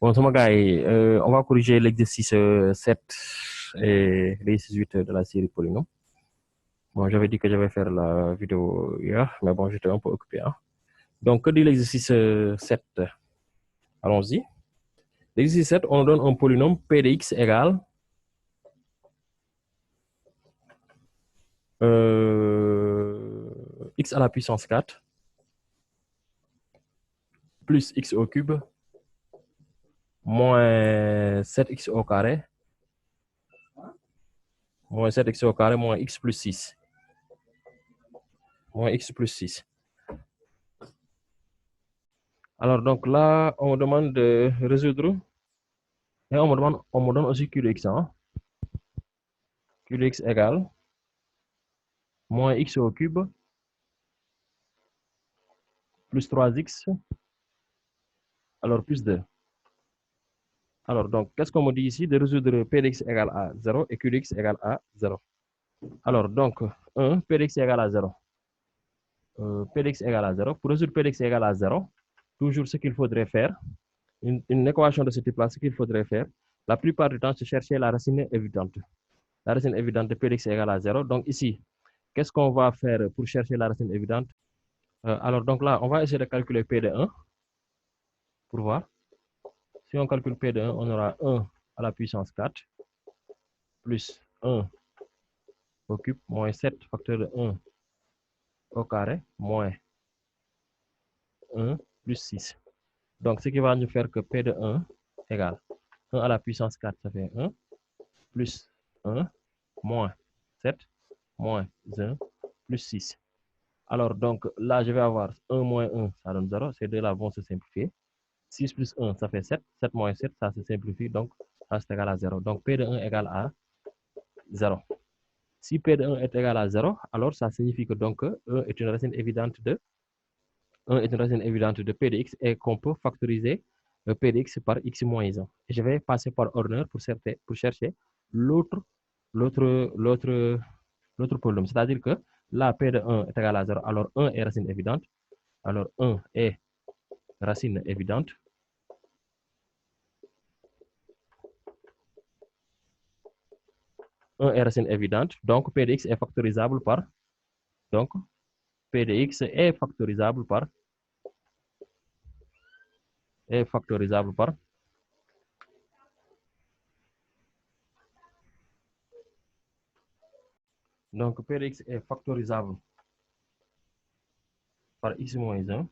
Bon, sama gars yi, on va corriger l'exercice 7 et l'exercice 8 de la série polynôme. Bon, j'avais dit que je vais faire la vidéo hier, mais bon, j'étais un peu occupé, hein. Donc, que dit l'exercice 7? Allons-y. L'exercice 7, on donne un polynôme p de x égale x à la puissance 4 plus x au cube moins 7x au carré moins 7x au carré moins x plus 6. Moins x plus 6. Alors, donc là, on me demande de résoudre et on me donne aussi q de x, hein. Q de x égale moins x au cube plus 3x, alors plus 2. Alors, donc, qu'est-ce qu'on me dit ici? De résoudre p de x égale à 0 et q de x égale à 0. Alors, donc, 1, p de x égale à 0. P de x égale à 0. Pour résoudre p de x égale à 0, toujours ce qu'il faudrait faire, une équation de ce type-là, ce qu'il faudrait faire, la plupart du temps, c'est chercher la racine évidente. La racine évidente de p de x égale à 0. Donc, ici, qu'est-ce qu'on va faire pour chercher la racine évidente? Alors, donc là, on va essayer de calculer p de 1 pour voir. Si on calcule p de 1, on aura 1 à la puissance 4 plus 1 au cube moins 7 facteur de 1 au carré moins 1 plus 6. Donc, ce qui va nous faire que p de 1 égale 1 à la puissance 4, ça fait 1, plus 1, moins 7, moins 1, plus 6. Alors, donc, là, je vais avoir 1 moins 1, ça donne 0. Ces deux-là vont se simplifier. 6 plus 1, ça fait 7. 7 moins 7, ça se simplifie. Donc, ça c'est égal à 0. Donc, P de 1 égale à 0. Si P de 1 est égal à 0, alors ça signifie que donc 1 est une racine évidente de 1 est une racine évidente de P de x et qu'on peut factoriser P de x par x moins 1. Et je vais passer par ordinaire pour chercher l'autre polynôme. C'est-à-dire que là, P de 1 est égal à 0, alors 1 est racine évidente. Alors 1 est racine évidente. Est racine évidente. Donc, P de x est factorisable par. Donc, P de x est factorisable par. Est factorisable par. Donc, P de x est factorisable par x moins 1.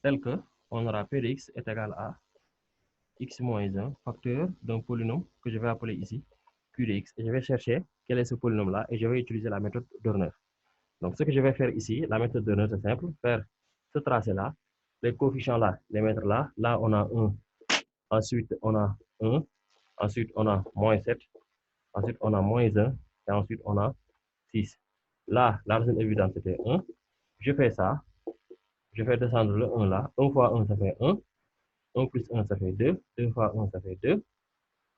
Tel que on aura P de x est égal à x moins 1 facteur d'un polynôme que je vais appeler ici q de x. Et je vais chercher quel est ce polynôme-là et je vais utiliser la méthode d'Horner. Donc, ce que je vais faire ici, la méthode d'Horner, c'est simple. Faire ce tracé-là, les coefficients-là, les mettre là. Là, on a 1. Ensuite, on a 1. Ensuite, on a moins 7. Ensuite, on a moins 1. Et ensuite, on a 6. Là, la racine évidente, c'était 1. Je fais ça. Je fais descendre le 1 là. 1 fois 1, ça fait 1. 1 plus 1, ça fait 2. 2 fois 1, ça fait 2.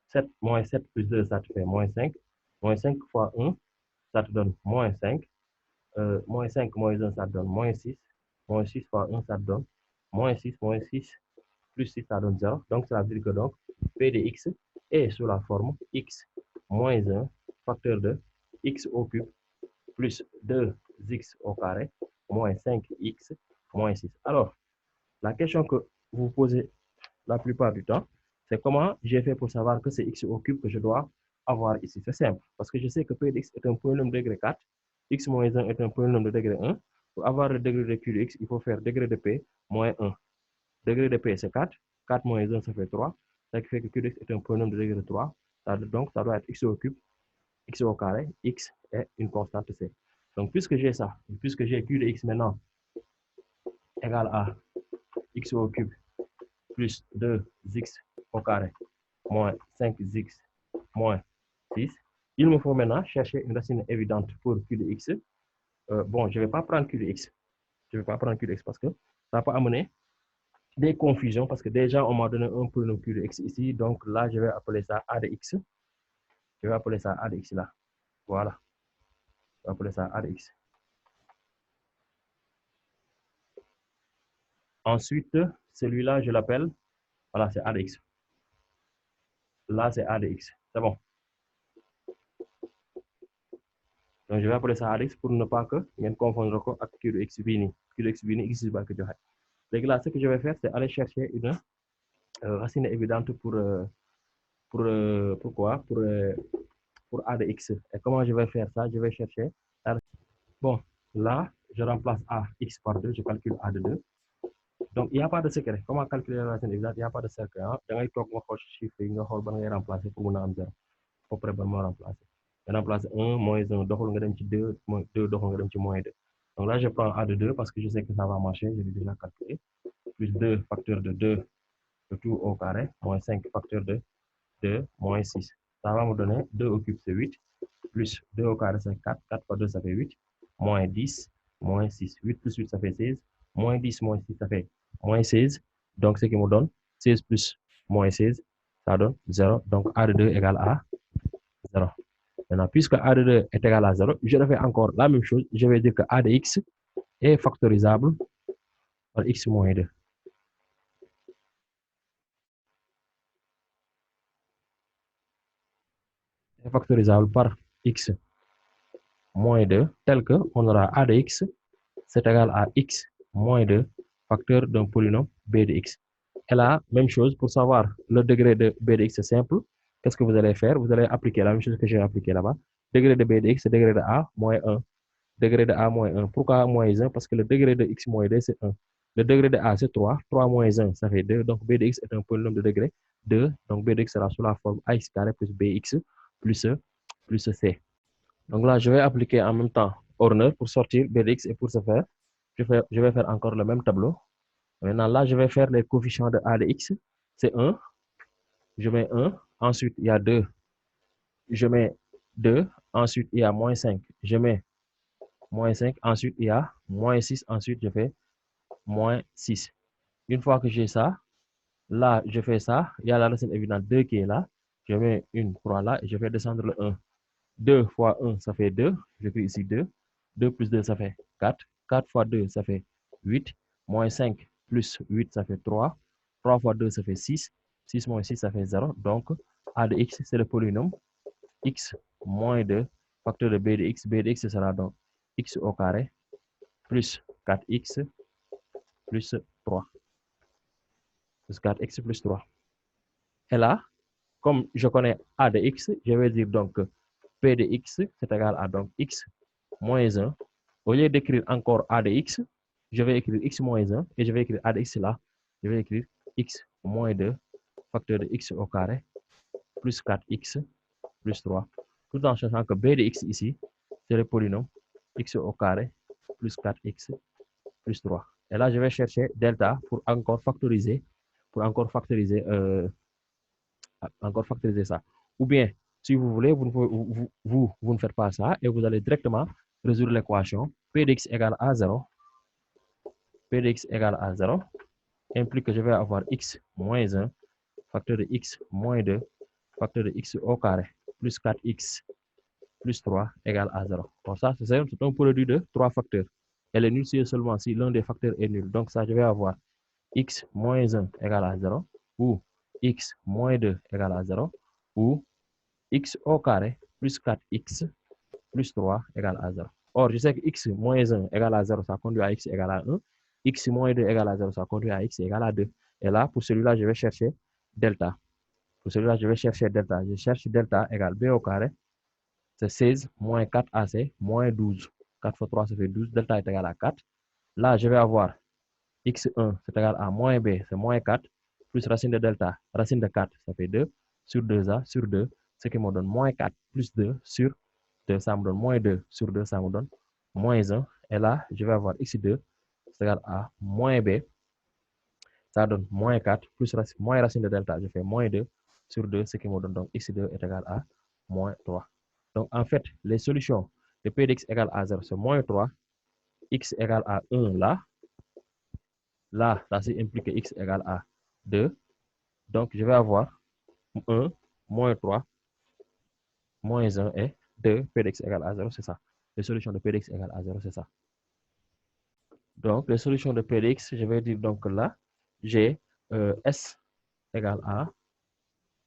7 moins 7 plus 2, ça te fait moins 5. Moins 5 fois 1, ça te donne moins 5. Moins 5 moins 1, ça te donne moins 6. Moins 6 fois 1, ça te donne moins 6. Moins 6 plus 6, ça donne 0. Donc, ça veut dire que donc, P de x est sous la forme x moins 1 facteur de x au cube plus 2x au carré moins 5x moins 6. Alors, la question que vous posez la plupart du temps, c'est comment j'ai fait pour savoir que c'est x au cube que je dois avoir ici. C'est simple, parce que je sais que P de x est un polynôme de degré 4, x moins 1 est un polynôme de degré 1. Pour avoir le degré de q de x, il faut faire degré de P moins 1. Degré de P, c'est 4. 4 moins 1, ça fait 3. Ça fait que q de x est un polynôme de degré 3. Donc, ça doit être x au cube, x au carré, x est une constante c. Donc, puisque j'ai ça, puisque j'ai q de x maintenant égale à x au cube plus 2x au carré moins 5x moins 6, il me faut maintenant chercher une racine évidente pour q de x. Bon, je ne vais pas prendre q de x. Je ne vais pas prendre q de x parce que ça peut amener des confusions parce que déjà on m'a donné un polynôme q de x ici. Donc là, je vais appeler ça a de x. Je vais appeler ça a de x là. Voilà. Je vais appeler ça a de x. Ensuite, celui-là, je l'appelle, voilà, c'est a de x. Là, c'est a de x. C'est bon. Donc, je vais appeler ça a de x pour ne pas que je confondre avec q de x vini. Q de x vini, x is que je vais. Donc là, ce que je vais faire, c'est aller chercher une racine évidente pourquoi? Pour a de x. Et comment je vais faire ça? Je vais chercher. Bon, là, je remplace a x par 2, je calcule a de 2. Donc, il n'y a pas de secret. Comment calculer la racine exacte? Il n'y a pas de secret. Hein? Il y a un chiffre, il y a un remplacer pour mon 0. Pour prévoir remplacer. Je remplace 1, moins 1, donc 2, 2, donc moins 2. Donc là, je prends a de 2 parce que je sais que ça va marcher, je l'ai déjà calculé. Plus 2 facteur de 2, le tout au carré, moins 5 facteur de 2, moins 6. Ça va me donner 2 au cube, c'est 8, plus 2 au carré, c'est 4, 4 fois 2, ça fait 8, moins 10, moins 6. 8 plus 8, ça fait 16, moins 10, moins 6, ça fait moins 16. Donc, ce qui me donne 16 plus moins 16, ça donne 0. Donc, a de 2 égale à 0. Maintenant, puisque a de 2 est égal à 0, je refais encore la même chose. Je vais dire que a de x est factorisable par x moins 2. Est factorisable par x moins 2, tel que on aura a de x, c'est égal à x moins 2, facteur d'un polynôme b de x. Et là, même chose, pour savoir le degré de b de x, c'est simple. Qu'est-ce que vous allez faire? Vous allez appliquer la même chose que j'ai appliqué là-bas. Degré de b de x, c'est degré de a moins 1. Degré de a moins 1. Pourquoi moins 1? Parce que le degré de x moins 2, c'est 1. Le degré de a, c'est 3. 3 moins 1, ça fait 2. Donc, b de x est un polynôme de degré 2. Donc, b de x sera sous la forme ax carré plus bx plus c. Donc là, je vais appliquer en même temps Horner pour sortir b de x et pour ce faire, je vais faire encore le même tableau. Maintenant, là, je vais faire les coefficients de a de x. C'est 1. Je mets 1. Ensuite, il y a 2. Je mets 2. Ensuite, il y a moins 5. Je mets moins 5. Ensuite, il y a moins 6. Ensuite, je fais moins 6. Une fois que j'ai ça, là, je fais ça. Il y a la racine évidente 2 qui est là. Je mets une croix là et je vais descendre le 1. 2 fois 1, ça fait 2. J'écris ici 2. 2 plus 2, ça fait 4. 4 fois 2, ça fait 8. Moins 5 plus 8, ça fait 3. 3 fois 2, ça fait 6. 6 moins 6, ça fait 0. Donc, a de x, c'est le polynôme x moins 2, facteur de b de x. B de x sera donc x au carré plus 4x plus 3. Plus 4x plus 3. Et là, comme je connais a de x, je vais dire donc que p de x, c'est égal à donc x moins 1. Au lieu d'écrire encore a de x, je vais écrire x moins 1 et je vais écrire a de x là. Je vais écrire x moins 2, facteur de x au carré, plus 4x, plus 3. Tout en sachant que b de x ici, c'est le polynôme x au carré, plus 4x, plus 3. Et là, je vais chercher delta pour encore factoriser, encore factoriser ça. Ou bien, si vous voulez, vous ne faites pas ça et vous allez directement résoudre l'équation p de x égale à 0. P de x égale à 0 implique que je vais avoir x moins 1, facteur de x moins 2, facteur de x au carré, plus 4x plus 3 égale à 0. Bon, ça, c'est un produit de 3 facteurs. Elle est nulle si seulement si l'un des facteurs est nul. Donc, ça, je vais avoir x moins 1 égale à 0, ou x moins 2 égale à 0, ou x au carré plus 4x plus 3 égale à 0. Or, je sais que x moins 1 égale à 0, ça conduit à x égale à 1. X moins 2 égale à 0, ça conduit à x égale à 2. Et là, pour celui-là, je vais chercher delta. Pour celui-là, je vais chercher delta. Je cherche delta égale b au carré. C'est 16 moins 4ac moins 12. 4 fois 3, ça fait 12. Delta est égal à 4. Là, je vais avoir x1, c'est égal à moins b, c'est moins 4, plus racine de delta. Racine de 4, ça fait 2, sur 2a, sur 2, ce qui me donne moins 4 plus 2 sur 2, ça me donne moins 2 sur 2, ça me donne moins 1. Et là, je vais avoir x2, c'est égal à moins b, ça donne moins 4, plus moins racine de delta, je fais moins 2 sur 2, ce qui me donne donc x2 est égal à moins 3. Donc, en fait, les solutions de p de x égale à 0, c'est moins 3, x égale à 1 là. Là, ça implique que x égale à 2. Donc, je vais avoir 1, moins 3, moins 1 et 2, p de x égale à 0, c'est ça. Les solutions de p de x égale à 0, c'est ça. Donc, les solutions de p de x, je vais dire donc là, j'ai S égale à,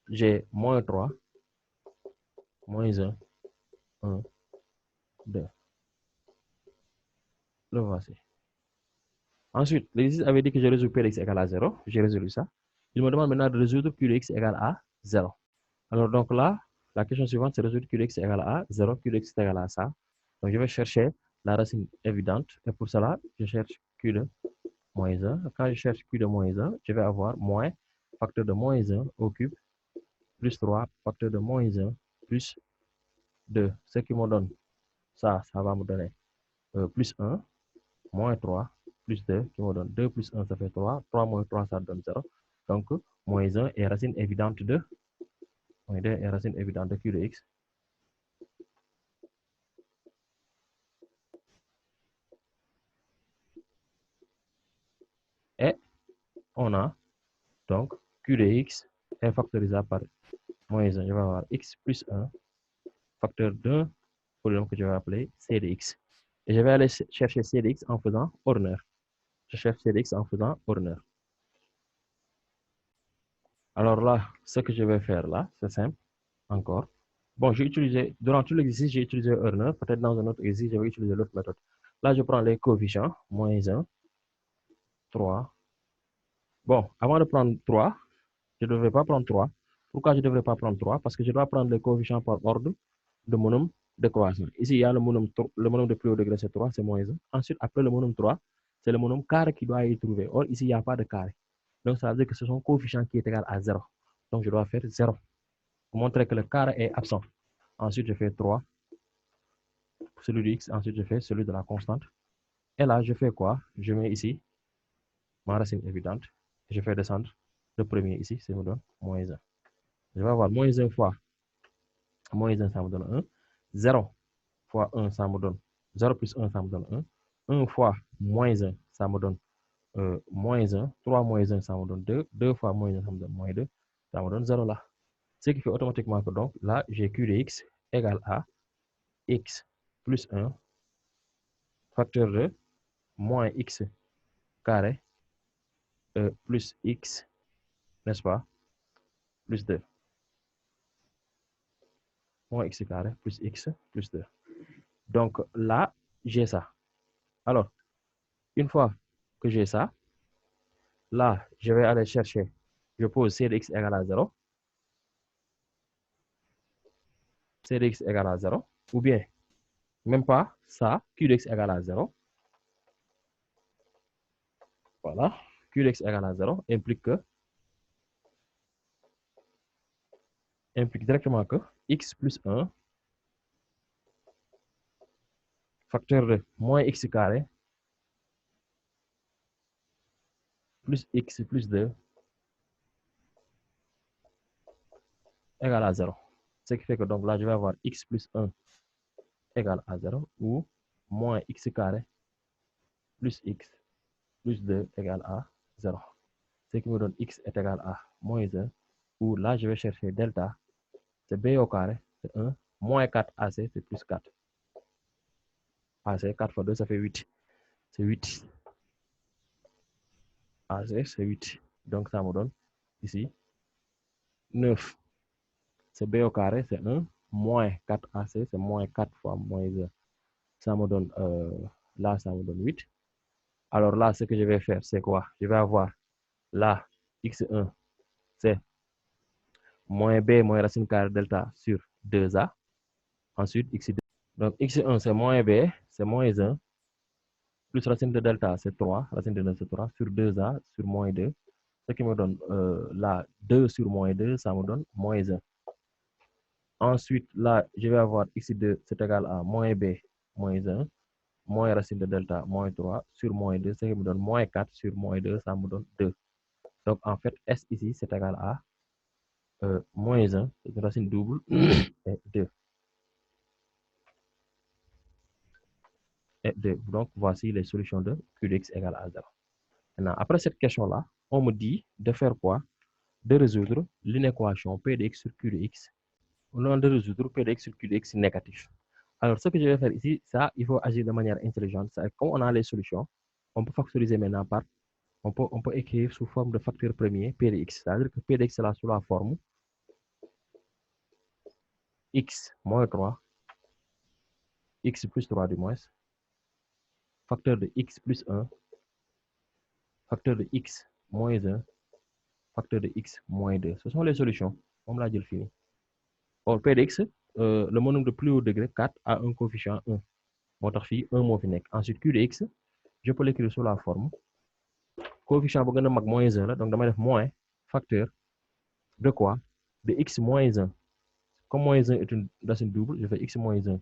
j'ai moins 3, moins 1, 2. Le voici. Ensuite, l'exercice avait dit que je résous P de x égale à 0. J'ai résolu ça. Il me demande maintenant de résoudre Q de x égale à 0. Alors, donc là, la question suivante, c'est résoudre Q de x égale à 0. Q de x égale à ça. Donc, je vais chercher la racine évidente. Et pour cela, je cherche Q de moins 1. Quand je cherche Q de moins 1, je vais avoir moins facteur de moins 1 au cube plus 3 facteur de moins 1 plus 2. Ce qui me donne ça va me donner plus 1, moins 3, plus 2, qui me donne 2 plus 1, ça fait 3. 3 moins 3, ça donne 0. Donc, moins 1 est racine évidente de, moins 2 est racine évidente de Q de x. Et on a donc Q de x est factorisable par moins 1. Je vais avoir x plus 1, facteur d'un polynôme que je vais appeler c de x. Et je vais aller chercher c de x en faisant honneur. Je cherche c de x en faisant honneur. Alors là, ce que je vais faire là, c'est simple, encore. Bon, j'ai utilisé, durant tout l'exercice, j'ai utilisé honneur. Peut-être dans un autre exercice, je vais utiliser l'autre méthode. Là, je prends les coefficients, moins 1, 3. Bon, avant de prendre 3, je ne devrais pas prendre 3. Pourquoi je ne devrais pas prendre 3? Parce que je dois prendre les coefficients par ordre de monôme de croissance. Ici, il y a le monôme de plus haut degré, c'est 3, c'est moins 1. Ensuite, après le monôme 3, c'est le monôme carré qui doit y trouver. Or, ici, il n'y a pas de carré. Donc, ça veut dire que ce sont coefficients qui est égal à 0. Donc, je dois faire 0 pour montrer que le carré est absent. Ensuite, je fais 3, celui de x. Ensuite, je fais celui de la constante. Et là, je fais quoi? Je mets ici ma racine évidente. Je fais descendre le premier ici, ça me donne moins 1. Je vais avoir moins 1 fois moins 1, ça me donne 1. 0 fois 1, ça me donne 0 plus 1, ça me donne 1. 1 fois moins 1, ça me donne moins 1. 3 moins 1, ça me donne 2. 2 fois moins 1, ça me donne moins 2. Ça me donne 0 là. Ce qui fait automatiquement que donc là, j'ai Q de x égale à x plus 1 facteur de moins x carré plus x, n'est-ce pas, plus 2. Moins x carré plus x plus 2. Donc là, j'ai ça. Alors, une fois que j'ai ça, là, je vais aller chercher, je pose c de x égale à 0. C de x égale à 0. Ou bien, même pas ça, q de x égale à 0. Voilà. Q de x égale à 0 implique directement que x plus 1 facteur de moins x carré plus x plus 2 égale à 0. Ce qui fait que donc là, je vais avoir x plus 1 égale à 0 ou moins x carré plus x plus 2 égale à 0. Ce qui me donne x est égal à moins 1, où là, je vais chercher delta, c'est b au carré, c'est 1, moins 4 ac, c'est plus 4. AC, 4 fois 2, ça fait 8. C'est 8. AC, c'est 8. Donc, ça me donne ici 9. C'est b au carré, c'est 1, moins 4 ac, c'est moins 4 fois moins 1. Ça me donne, là, ça me donne 8. Alors là, ce que je vais faire, c'est quoi? Je vais avoir là, x1, c'est moins b moins racine carrée delta sur 2a. Ensuite, x2. Donc, x1, c'est moins b, c'est moins 1, plus racine de delta, c'est 3, racine de 9, c'est 3, sur 2a, sur moins 2, ce qui me donne là, 2 sur moins 2, ça me donne moins 1. Ensuite, là, je vais avoir x2, c'est égal à moins b, moins 1, moins racine de delta, moins 3, sur moins 2, ce qui me donne moins 4, sur moins 2, ça me donne 2. Donc, en fait, S ici, c'est égal à moins 1, c'est une racine double, et 2. Et 2. Donc, voici les solutions de Q de x égale à 0. Maintenant, après cette question-là, on me dit de faire quoi? De résoudre l'inéquation P de x sur Q de x. On demande de résoudre P de x sur Q de x négatif. Alors, ce que je vais faire ici, ça, il faut agir de manière intelligente. Ça, comme on a les solutions, on peut factoriser maintenant par on peut écrire sous forme de facteur premier P de x. C'est-à-dire que P de x est là sous la forme x moins 3, x plus 3 du moins, facteur de x plus 1, facteur de x moins 1, facteur de x moins 2. Ce sont les solutions. On l'a dit fini. Or, P de x, le monome de plus haut degré, 4, a un coefficient 1. Moo tax fii 1 moo fi nekk. Ensuite, Q de x, je peux l'écrire sous la forme coefficient bu gën a mag moins 1 la, donc damay def moins facteur de quoi? De x moins 1. Comme moins 1 est une racine double, je fais x moins 1,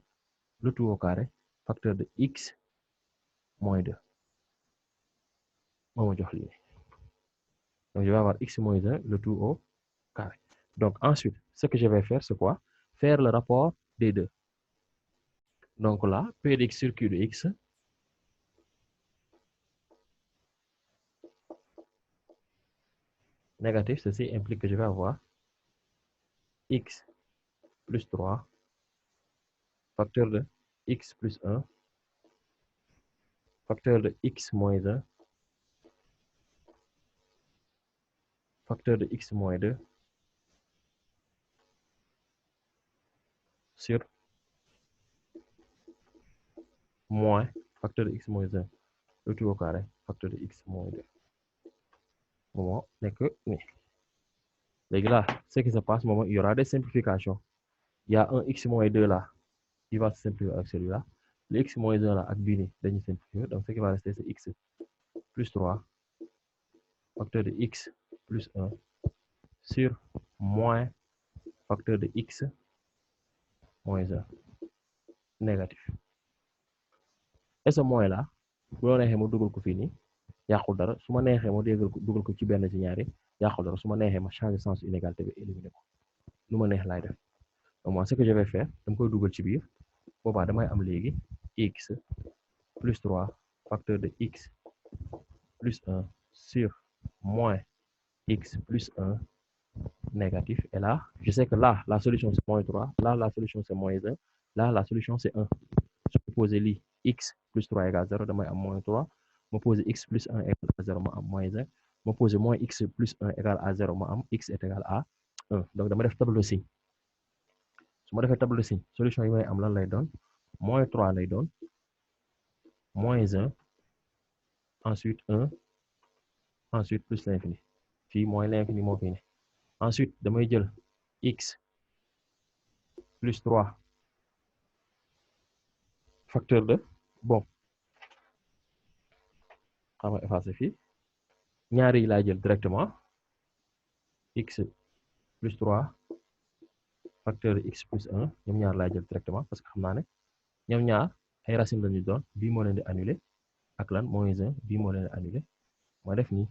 le tout au carré, facteur de x moins 2. Donc, je vais avoir x moins 1, le tout au carré. Donc, ensuite, ce que je vais faire, c'est quoi? Faire le rapport des deux. Donc là, P de x sur Q de x, négatif, ceci implique que je vais avoir x plus 3, facteur de x plus 1, facteur de x moins 1, facteur de x moins 2, sur moins facteur de x moins 1, le tout au carré, facteur de x moins 2. Moment n'est que ni. Là, ce qui se passe, moment, il y aura des simplifications. Il y a un x moins 2 là, qui va se simplifier avec celui-là. Le x moins 1 là, avec bini, dañuy simplifier. Donc, ce qui va rester, c'est x plus 3, facteur de x plus 1, sur moins facteur de x moins 1, négatif. Et ce moins là, bu la neexee ma dugal ko fii nii yàqul dara su ma neexee ma dugal ko ci benn ci ñaari yàqul dara su ma neexee ma changer sens inégalité bi éliminer ko lu ma neex laay def. Donc moi ce que je vais faire dama koy dugal ci biir boobaa damay am léegi x plus 3 facteur de x plus 1 sur moins x plus 1 négatif. Et là, je sais que là, la solution c'est moins 3, là, la solution c'est moins 1, là, la solution c'est 1. Je peux poser li x plus 3 égale 0, damay am moins 3. Je peux poser x plus 1 égale à 0, ma am moins 1. Je peux poser moins x plus 1 égale à 0, ma am x est égal à 1. Donc, dama def tableau signe. Su ma defee tableau signe, solution yi may am lan lay doon? Moins 3 lay doon, moins 1, ensuite 1, ensuite plus l'infini. Fii moins l'infini moo fi ne. Ensuite, damay jël x plus 3 facteur de, bon, xam nga effacer fii. Ñaari yi laay jël directement, x plus 3 facteur de x plus 1, ñoom ñaar laay jël directement parce que xam naa ne ñoom ñaar ay racines lañu doon, bii moo leen di annuler ak lan moins 1, bii moo leen di annuler ma def nii.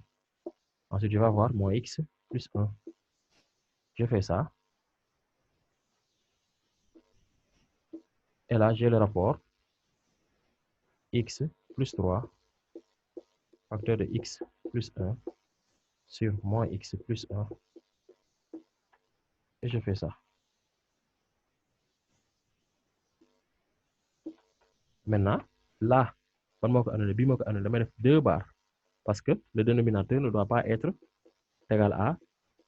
Ensuite, je vais avoir moins x plus 1. Je fais ça. Et là, j'ai le rapport x plus 3 facteur de x plus 1 sur moins x plus 1. Et je fais ça. Maintenant, là, ban moo ko annulé, bii moo ko annulé, damay def 2 barres parce que le dénominateur ne doit pas être égal à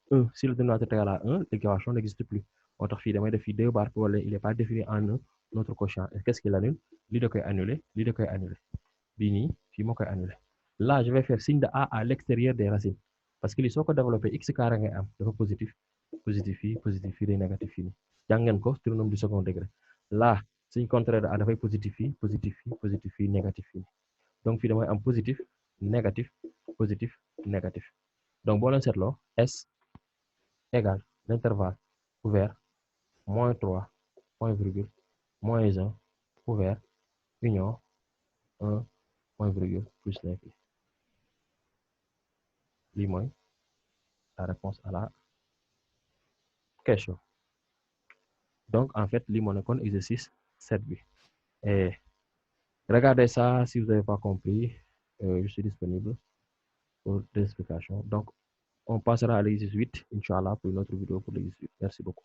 1. Si le dénominateur est égal à 1, l'équation n'existe plus. Moo tax fii damay def fii 2 barres pour il n'est pas défini en un autre quotient. Et qu'est-ce qu'il annule? Lii da koy annuler, lii da koy annuler. Bii nii, fii moo koy annuler. Là, je vais faire signe de A à l'extérieur des racines. Parce que lii soo ko développé x carré ngay am dafa positif, positif fii day négatif fii nii. Jàng ngeen ko trinôme du second degré. Là, signe contraire de A dafay positif fii, négatif fii. Donc fii damay am positif, négatif, positif, négatif. Donc boo leen seetloo S égale l'intervalle ouvert moins 3, point virgule, moins 1, ouvert, union, 1, point virgule, plus l'infini. Lii mooy la réponse à la question. Donc, en fait, lii moo nekkoon exercice 7B. Et regardez ça si vous n'avez pas compris. Je suis disponible pour des explications. Donc, on passera à l'exercice 8, Inch'Allah, pour une autre vidéo pour l'exercice 8. Merci beaucoup.